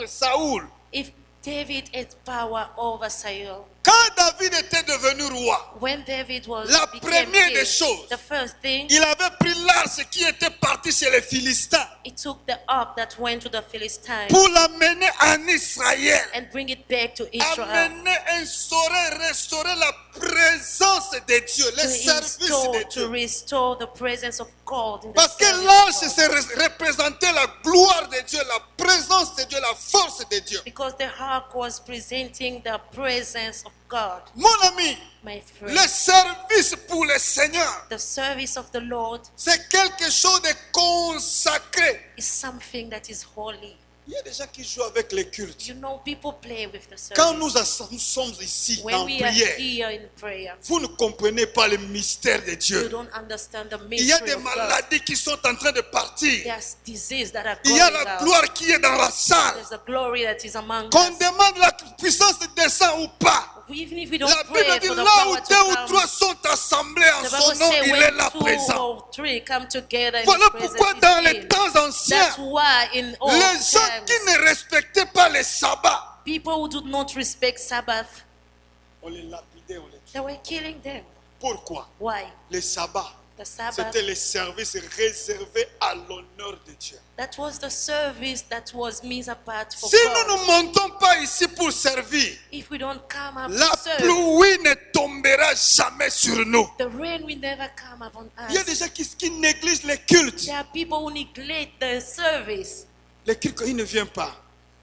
Saoul, If David had power over Saul, Quand David était devenu roi, When David La became première king, des choses, the first thing, il avait pris l'arche qui était partie chez les Philistins he took the ark that went to the Philistines pour l'amener en Israël. and bring it back to Israel. Amener, instaurer, restaurer la présence de Dieu, les services de To Dieu. restore the presence of God in the Parce que service l'arche, of God. c'est représenter la gloire de Dieu, la présence de Dieu, la force de Dieu. Because the ark was presenting the presence of God, Mon ami, my friend. le service pour le Seigneur, The service of the Lord c'est quelque chose de consacré. is something that is holy. Il y a des gens qui jouent avec les cultes. You know, people play with the Quand service. nous sommes ici When en we are prière, here in prayer, vous ne comprenez pas le mystère de you Dieu. don't understand the Il y a mystery des of God. maladies qui sont en train de partir. There's disease that are Il going y a la out. gloire qui est dans la salle. There's a glory that is among Qu'on us. demande la puissance descend ou pas. Even if we don't La pray Bible dit for the là où power deux to ou come, trois sont assemblés en the son Bible nom, says il est when là 2 présent. or 3 come together in Voilà His presence, pourquoi He's dans les in. temps anciens, That's why in old les gens times, qui ne respectaient pas les sabbats, people who do not respect Sabbath, on les lapidait, on les tuait. they were killing them. Pourquoi? Why? Les sabbats, The Sabbath, c'était les services réservés à l'honneur de Dieu. that was the service that was made apart for Si nous God. ne montons pas ici pour servir, If we don't come up la to serve, pluie ne tombera jamais sur nous. the rain will never come upon Il y a us. des gens qui négligent les cultes. There are people who neglect the service. Les cultes, quand ils ne viennent pas,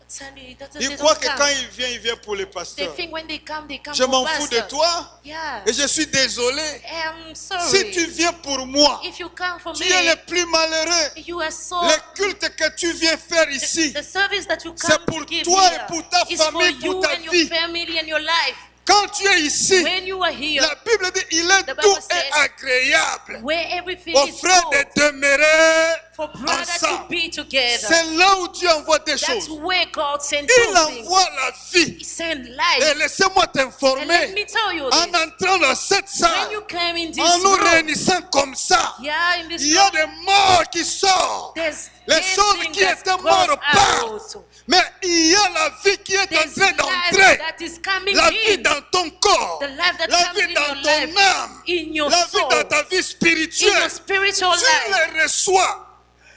Sunday, they ils don't croient que come. quand ils viennent pour les They pasteurs. think when they come Je for m'en fous de pastor. toi Yeah. et je suis désolé. I'm sorry. Si tu viens pour moi, If you come for tu me, es le plus malheureux. you are so. Les cultes que tu viens faire ici, The service that you c'est come pour to give toi here et pour ta is for famille, pour you ta and your vie. family and your life. quand tu es ici, When you are here, la Bible dit il est The Bible doux says, et agréable where everything aux is frères good, de demeurer for brothers to ensemble. be together. C'est là où Dieu envoie des That's choses. where God sent Il those things. envoie la vie. He sent Et life. laissez-moi And let t'informer, me tell you en this. entrant dans cette When salle, you come in this en nous room, réunissant comme ça, yeah, in this il y a room, des morts qui sortent. there's Les choses anything qui that étaient goes mortes partent. out. Mais il y a la vie qui est en There's train life d'entrer. that is coming La vie in. dans ton corps. The life that La comes vie in dans your ton life, âme. in your La vie soul, dans ta vie in spirituelle. your spiritual Tu life. les reçois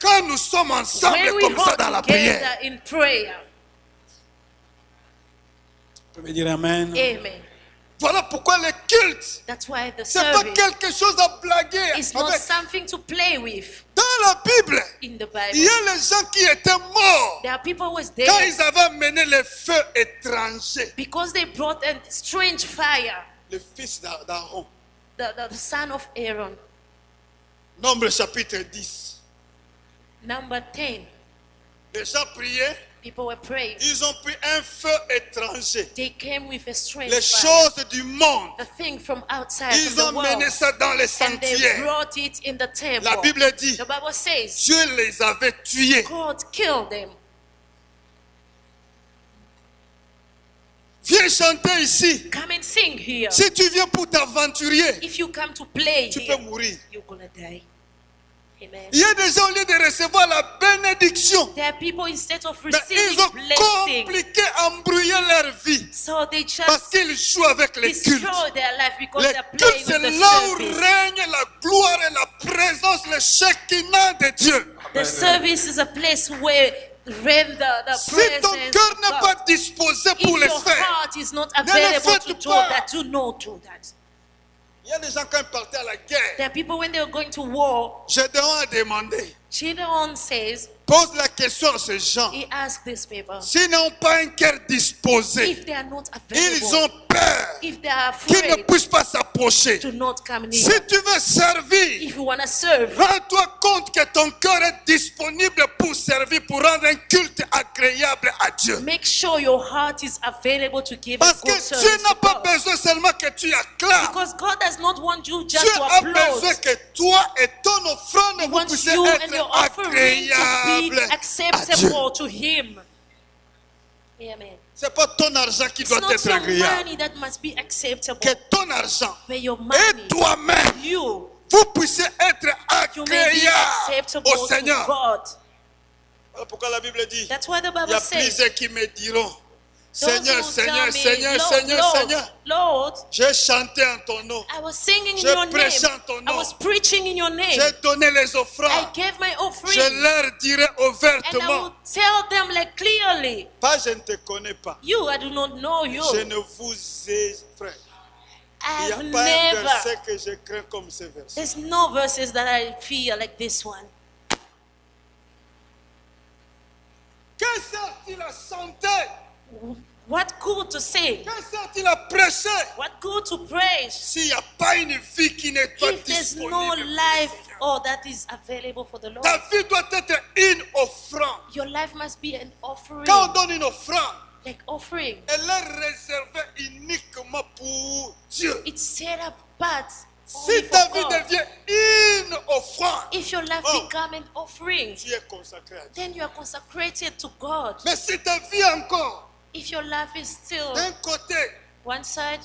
quand nous sommes ensemble When we comme ça hold dans la together prière. in prayer. Tu peux me dire Amen. Amen. Voilà pourquoi le culte, That's why the c'est pas service quelque chose à blaguer is not avec. something to play with Dans la Bible, in the il y Bible. a les gens qui étaient morts There are people who was quand dead ils avaient amené les feux étrangers. because they brought a strange fire. Le fils d'Aaron. The son of Aaron. Nombre chapitre 10. Number 10. Les gens priaient, People were praying. ils ont pris un feu étranger. They came with a strange Les fire. choses du monde, The thing from outside ils from ont the world. mené ça dans les And they sentiers. brought it in the temple. La Bible dit, The Bible says Dieu les avait tués. God killed them. Viens chanter ici. Come and sing here. Si tu viens pour t'aventurier, If you come to play tu here, peux mourir. you're gonna die. Amen. Il y a des gens, au lieu de recevoir la bénédiction, There are people instead of mais receiving ils ont blessing, compliqué, embrouillé leur vie. so they Parce just qu'ils jouent avec les cultes. destroy their life because Les they're cultes, playing c'est with the là où service. règne la gloire et la présence, le Shekinah de Dieu. The service is a place where reign the Si presence ton cœur of n'est God. pas disposé pour If le your faire, heart is not ne le available faites to do pas. that, do not do that. il y a des gens quand ils partaient à la guerre, There are people when they're going to war, Gédéon a demandé, Gideon says, pose la question à ces gens. he asked these people, S'ils n'ont pas un cœur disposé, if they are not ils available, ont peur if they are qu'ils ne afraid, puissent pas s'approcher. to not come near. Si tu veux servir, If you want to serve, rends-toi compte que ton cœur est disponible pour servir, pour rendre un culte agréable à Dieu. make sure your heart is available to give a Parce que good Dieu service n'a to pas God. besoin seulement que tu acclames. Because God does not want you just Dieu to a besoin applaud. que toi et ton offrande He vous wants puissiez you and être your offering to agréables be à Dieu. acceptable to Him. Amen. C'est pas ton argent qui It's doit not être your agréable. money that must be acceptable, Que ton argent but your et money, toi-même, you vous puissiez être may be agréables acceptable au to Seigneur. God. Voilà pourquoi la Bible dit, That's why the il y Bible a says plusieurs qui me diront, Seigneur, who tell Seigneur, me, Seigneur, Lord, Seigneur, Lord, Seigneur. Lord, J'ai chanté en ton nom. I was singing in J'ai your name. prêché en ton I nom. was preaching in your name. J'ai donné les I offrandes. gave my offering. Je leur dirai And I ouvertement. will tell them like clearly, Pas je ne te connais pas. you, I do not know you. Je ne vous ai, frère. Il n'y I've a pas un never. verset que je crains comme ce verset. There's no verses that I fear like this one. Que sert-il à chanter? What good to say? Que sert-il à prêcher? What good to praise? S'il n'y a pas une vie qui n'est pas If there's disponible. no pour le life Seigneur. or that is available for the Lord, Ta vie doit être une offrande. your life must be an offering. Quand on donne une offrande, Like offering. elle est réservée uniquement pour Dieu. It's set apart Si only ta for vie God. devient une offrande, If your life Oh. become an offering, tu es consacré à Dieu. then you are consecrated to God. Mais si ta vie encore, If your life is still d'un côté, one side,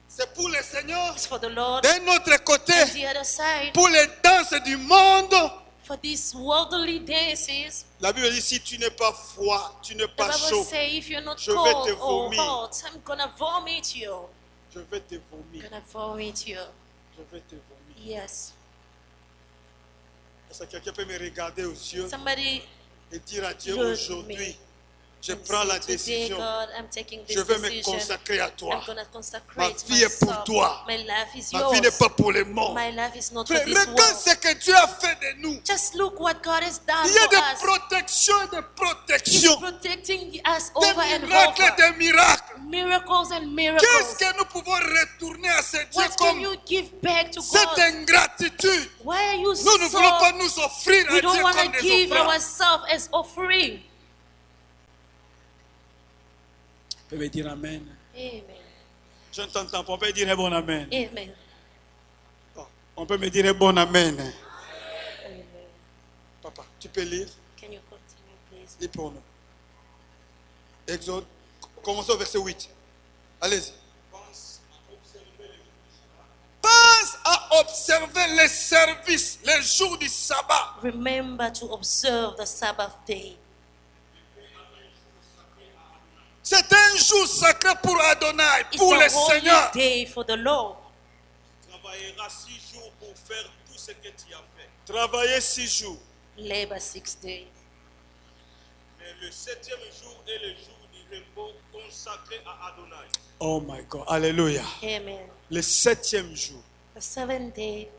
c'est pour le Seigneur, it's for the Lord, d'un autre côté, and the other side, pour les danses du monde, for these worldly dances. la Bible dit si tu n'es pas froid, tu n'es The pas Bible chaud, says if you're not Je vais cold te or vomir. hot, I'm gonna vomit you. je vais te vomir. I'm gonna vomit you. Je vais te vomir. Yes. Est-ce que quelqu'un peut me regarder aux yeux Somebody et dire à Dieu look aujourd'hui, me je and prends say, la today, décision, God, I'm taking this je vais me decision. consacrer à toi. I'm gonna Ma consecrate vie est pour myself. toi. My life is Ma vie n'est yours. pas pour les morts. My life is not for Frère, this regarde world. ce que Dieu a fait de nous. Just look what God has done Il y a for des us. protections et des He's protections. protecting us Des over and miracles et over. des miracles. Miracles and Qu'est-ce miracles. que nous pouvons retourner à ce Dieu What can comme you give back to cette God? ingratitude? Why are you Nous ne voulons pas so... nous offrir à We Dieu don't want comme to des give offrandes. ourselves as offering. Vous pouvez dire Amen. Amen. Je ne t'entends pas. On peut dire un bon Amen. Amen. On peut me dire un bon Amen. Amen. Papa, tu peux lire? Can you continue, please? Lis pour nous. Exode, commençons au verset 8. Allez-y. Pense à observer les services, les jours du sabbat. Remember to observe the Sabbath day. C'est un jour sacré pour Adonai, It's pour le a holy Seigneur. day for the Lord. Travaillera 6 jours pour faire tout ce que tu as fait. Travailler 6 jours. Labor 6 days. Mais le 7e jour est le jour du repos consacré à Adonai. Oh my God, alléluia. Amen. Le 7e jour. The 7th day,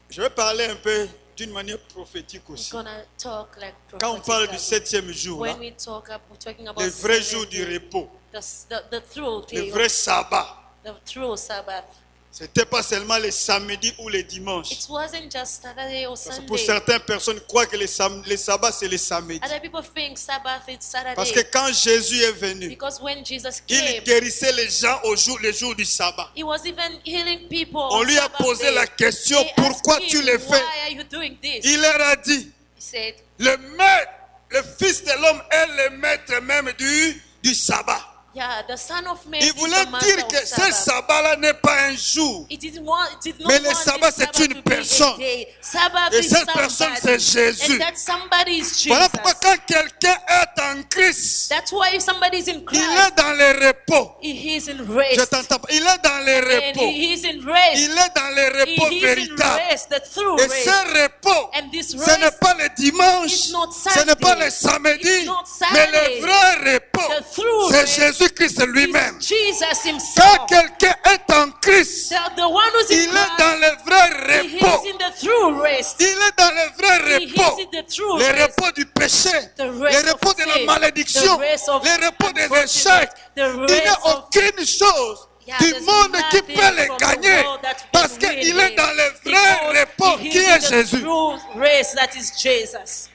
Je vais parler un peu d'une manière prophétique we're aussi. gonna talk like Quand on parle du prophetically. 7e jour, là, When we talk, we're talking about le vrai 7th jour du day, repos, the true le day, vrai sabbat. the true Sabbath. C'était pas seulement les samedis ou les dimanches. It wasn't just Saturday or Parce que Sunday. pour certaines personnes croient que les sabbats c'est les samedis. Other people think Sabbath is Saturday. Parce que quand Jésus est venu, Because when Jesus il came, guérissait les gens le jour du sabbat. he was even healing people. On on lui a Sabbath posé day. la question, They pourquoi asked tu him, le fais? Why are you doing this? Il leur a dit, He said, le maître, le fils de l'homme est le maître même du sabbat. yeah, the Son of Man Il is voulait the master dire of que ce Sabbath. sabbat-là n'est pas un jour. It did not Mais le want sabbat, this c'est Sabbath une to be a personne. day. Sabbath Et is cette personne, somebody. c'est Jésus. And that somebody is Jesus. Voilà pourquoi quand quelqu'un est en Christ, That's why if somebody is in il Christ, est dans le repos. he is in Je rest. t'entends pas. Il est dans le And repos. he is in rest. Il est dans le repos He is in véritable. rest, the true Et rest. ce repos, And this ce n'est rest pas le dimanche, is not ce n'est pas Sunday. le samedi, It's not mais Saturday. le vrai repos, The true c'est rest Jésus-Christ lui-même. is Jesus Quand himself. quelqu'un est en Christ, The one who's in il est Christ, dans le vrai he repos. is in the true rest. Il est dans le vrai He is repos. in the true Le rest. repos du péché, The le rest repos of de la sin, malédiction, the rest of le repos des unfortunate, échecs. the Il n'y rest a of- aucune chose Yeah, du there's monde qui nothing peut le from the gagner world that we parce can qu'il win est dans le him. vrai Because repos he qui is est in the Jésus. true rest that is Jesus.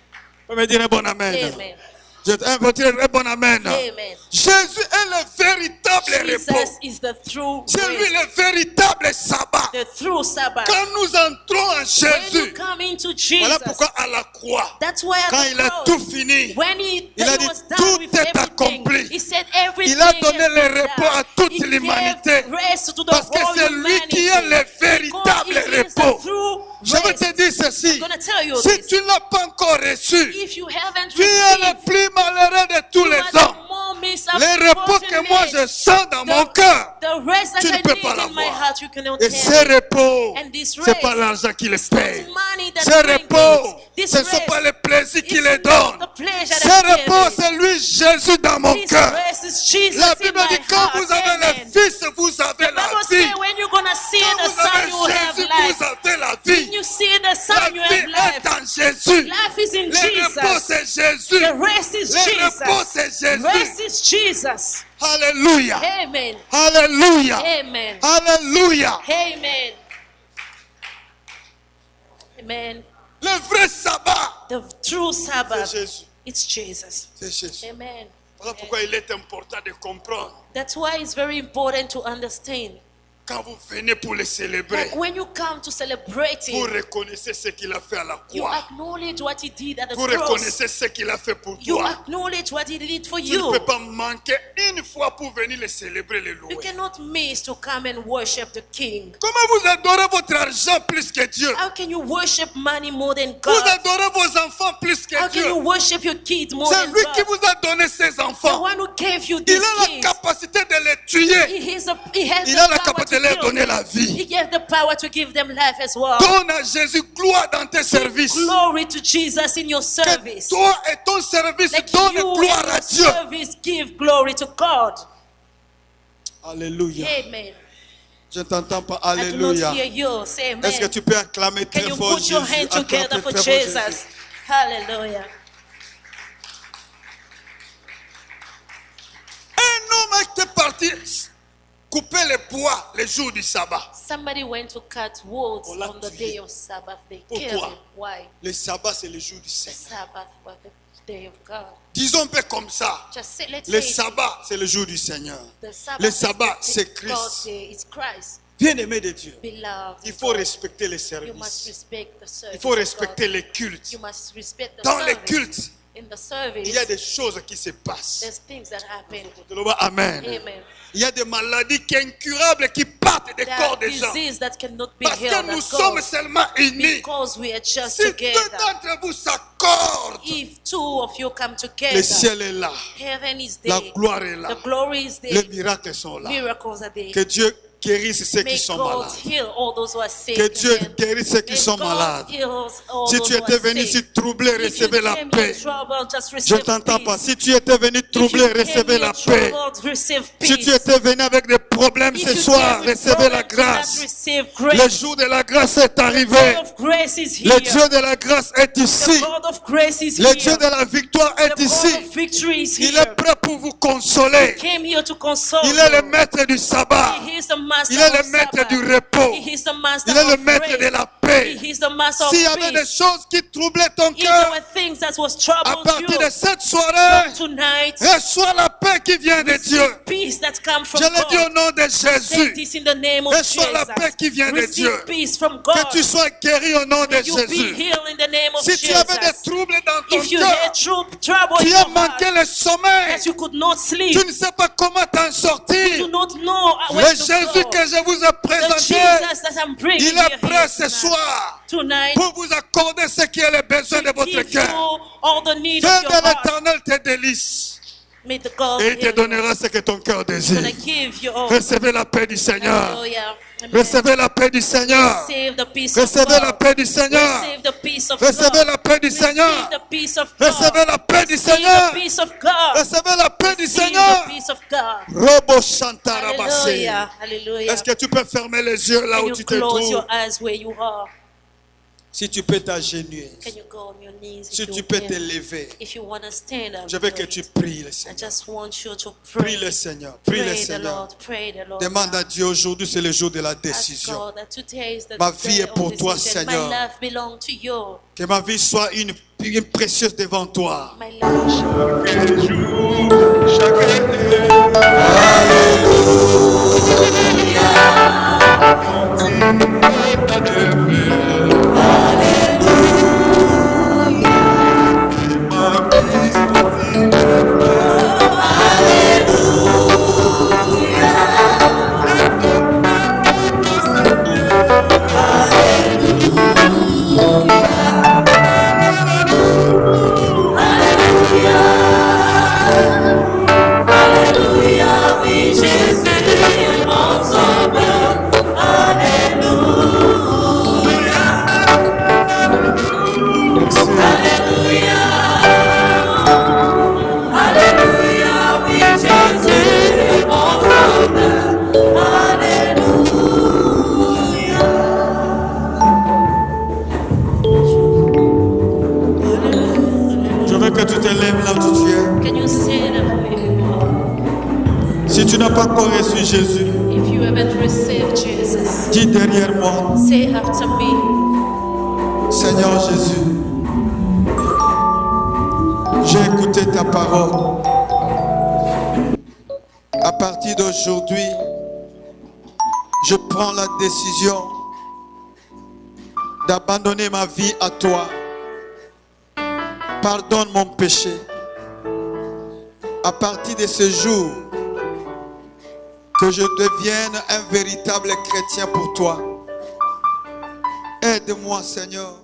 Vous me dire un bon amen. Amen. Je peux dire un bon amen. Amen. Jésus est le véritable Jesus repos. is the true C'est lui rest, le véritable sabbat. the true Sabbath. Quand nous entrons en When you Jésus, come into voilà Jesus, pourquoi à la croix, that's why at quand the il a cross, tout fini, when he il a he dit, was done tout with est everything, accompli. he said everything Il a donné has le been repos done. à toute He gave l'humanité. rest to the Parce que whole c'est lui qui est le humanity. véritable Because he is the repos. true Je vais rest. te dire ceci. I'm gonna tell you Si this. tu ne l'as pas encore reçu, If you haven't tu es le received, plus malheureux de tous you les are hommes. the more Le repos que je sens dans mon cœur, the rest that tu ne I peux need pas in my l'avoir. heart, you cannot Et have ce it. repos, And this c'est pas rest, l'argent qui les paye. money that Ce brings repos, it. This ce ne sont rest pas les plaisirs qui is les not donnent. the pleasure Ce that repos, gives it. c'est lui, Jésus, dans mon This cœur. rest is Jesus La in Bible my dit, quand heart. vous avez Amen. le Fils, vous avez The la Bible vie. says when you're gonna see Quand the vous Son, avez you will have Jésus, life. vous avez la When vie. you see the La Son, you vie have life. est en Jésus. Life is in Le repos, Jesus. c'est Jésus. The rest is Le repos, Jesus. c'est Jésus. Rest is Jesus. Alléluia. Amen. Alléluia. Amen. Alléluia. Amen. Amen. Le vrai sabbat, The true c'est Sabbath, Jésus. it's Jesus. C'est Jésus. Amen. Voilà pourquoi il est important de comprendre. That's why it's very important to understand. Quand vous venez pour le célébrer, Like when you come to celebrate vous Him, reconnaissez ce qu'il a fait à la you croix. acknowledge what He did at the Vous cross. reconnaissez ce qu'il a fait pour You toi. acknowledge what He did for Tu ne you. peux pas manquer une fois pour venir le célébrer, le You louer. cannot miss to come and worship the King. Comment vous adorez votre argent plus que Dieu? How can you worship money more than Vous God? adorez vos enfants plus que How can you Dieu. worship your kids more C'est than lui qui God? vous a donné ses The enfants. one who gave you Il these a la kids. capacité de les tuer. He has Il a la the power capacité to de leur kill donner them. la vie. He gave the power to give them life as well. Donne à Jésus gloire dans tes services. Glory to Jesus in your Que service. toi et ton service Like donnent you gloire in à your Dieu. service give glory to God. Alléluia. Amen. Je ne t'entends pas. I do not Alléluia. hear you. Say amen. Est-ce que tu peux acclamer Can très you fort put your Jésus? hand together Acclamer for très fort Jésus. Jesus? Hallelujah. Un homme était parti couper le bois le jour du sabbat. Somebody went to cut woods On l'a on the tué. day of Sabbath. They Pourquoi? killed him. Why? Le sabbat, c'est le jour du The Seigneur. Sabbath was the day of God. Disons un peu comme ça. Just say, let's Le say sabbat, c'est le jour du Seigneur. the Sabbath Le is sabbat, the- c'est God's Christ. day. It's Christ. Bien-aimé de Dieu, Beloved. il of faut God. respecter les You must services. respect the service. Il faut of respecter God. les cultes. You must respect the Dans les service. cultes, In the service, il y a des choses qui se passent. there's things that happen. Amen. Amen. Il y a des maladies qui incurables qui partent des There corps are des gens. diseases that cannot be Parce que healed nous at sommes God seulement unis. because we are just Si deux together. d'entre vous s'accordent, If two of you come together, le ciel est là. heaven is La there. gloire est là. The glory is there. Les miracles sont là. Miracles are there. Que Dieu guérisse ceux qui May sont God malades. heal all those who are sick. Que Dieu Amen. guérisse ceux qui May sont God malades. heals all Si those tu who étais are venu sick. ici troubler, If you recevez la came paix. here troubled, just Je receive ne t'entends peace. pas. Si tu étais venu If troubler, you came recevez here la paix. troubled, receive Si peace. tu étais venu avec des problèmes If ce you soir, came with recevez la problems, do not grâce. receive Le grace. jour de la grâce est The arrivé. God of grace is Le here. Dieu de la grâce est The ici. God of grace is Le here. Dieu de la victoire est The God ici. of victory is Il here. est prêt pour vous consoler. Came here to console Il est le you. maître du sabbat. He is the master Il est le of maître Sabbath. du repos. He is the master Il est le of maître grace. de la paix. He is the master S'il y of avait des peace. choses qui troublaient ton If there cœur, were things that was à troubled partir you de cette soirée, tonight, reçois la paix qui vient de Dieu. receive peace that comes from Je le dis au God. nom de Say Jésus. this in the name of Reçois la paix Jesus. qui vient de Dieu. Receive peace from God. Que tu sois guéri au nom de You be Jésus. healed in the name of Si tu avais des Jesus. troubles dans ton If you cœur, had trouble tu in as your manqué heart, le sommeil, that you could not sleep, tu ne sais pas comment t'en you sortir, do not know le where to Jésus go. que je vous ai The présenté, Jesus that I'm bringing il here est prêt ce tonight, soir tonight pour vous accorder ce qui est le besoin de to votre give you cœur. all the need Dieu of your de heart. l'Éternel te délice May the God et il te heal you. donnera ce que ton cœur désire. Gonna give you all. Recevez la paix du Seigneur. Hallelujah. Amen. Recevez la paix du Seigneur. Receive the peace of Recevez la God. paix du Seigneur. Receive the peace of Recevez God. la paix du Receive Seigneur. the peace of God. Recevez la paix du Receive Seigneur. the peace of God. Recevez la paix du Receive Seigneur. the peace of God. Robo Chantarabasé. Hallelujah. Hallelujah. Est-ce que tu peux fermer les yeux là Can où you tu te close trouves? your eyes where you are? Si tu peux t'agenouiller, Can you go on your knees? si if tu you peux can? te lever, If you want to stand up, je veux do que it. tu pries le I Seigneur. just want you to Prie pray. le Seigneur. Prie le Pray the Seigneur. Lord. Pray the Lord. Demande à Dieu aujourd'hui, c'est le jour de la Ask décision. God that today is the Ma day vie est of pour toi, decision. Seigneur. My life belongs to you. Que ma vie soit une précieuse devant toi. My life. Hallelujah. Si tu n'as pas encore reçu Jésus, If you haven't received Jesus, dis derrière moi, say after me, Seigneur Jésus, j'ai écouté ta parole. À partir d'aujourd'hui, je prends la décision d'abandonner ma vie à toi. Pardonne mon péché. À partir de ce jour, que je devienne un véritable chrétien pour toi. Aide-moi, Seigneur,